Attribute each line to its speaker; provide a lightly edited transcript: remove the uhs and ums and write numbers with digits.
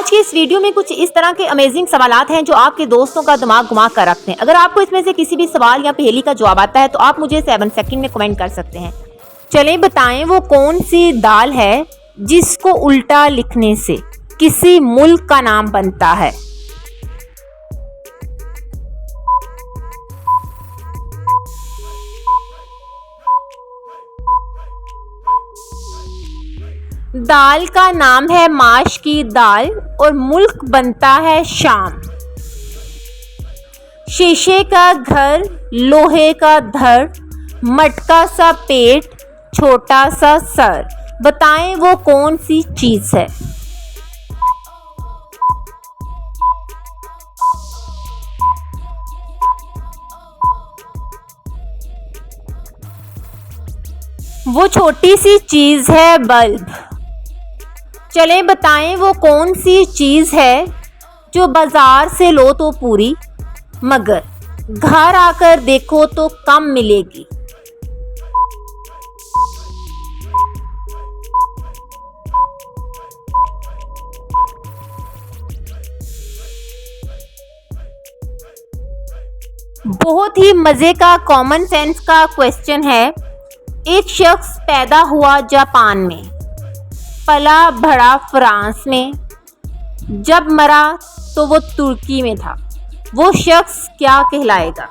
Speaker 1: आज की इस वीडियो में कुछ इस तरह के अमेजिंग सवालात हैं जो आपके दोस्तों का दिमाग घुमा कर रखते हैं। अगर आपको इसमें से किसी भी सवाल या पहेली का जवाब आता है तो आप मुझे 7 सेकंड में कमेंट कर सकते हैं। चलें बताएं वो कौन सी दाल है जिसको उल्टा लिखने से किसी मुल्क का नाम बनता है। दाल का नाम है माश की दाल और मुल्क बनता है शाम। शीशे का घर, लोहे का धड़, मटका सा पेट, छोटा सा सर, बताएं वो कौन सी चीज है। वो छोटी सी चीज है बल्ब। चलें बताएं वो कौन सी चीज है जो बाजार से लो तो पूरी मगर घर आकर देखो तो कम मिलेगी। बहुत ही मजे का कॉमन सेंस का क्वेश्चन है। एक शख्स पैदा हुआ जापान में, पला बढ़ा फ्रांस में, जब मरा तो वो तुर्की में था। वो शख्स क्या कहलाएगा।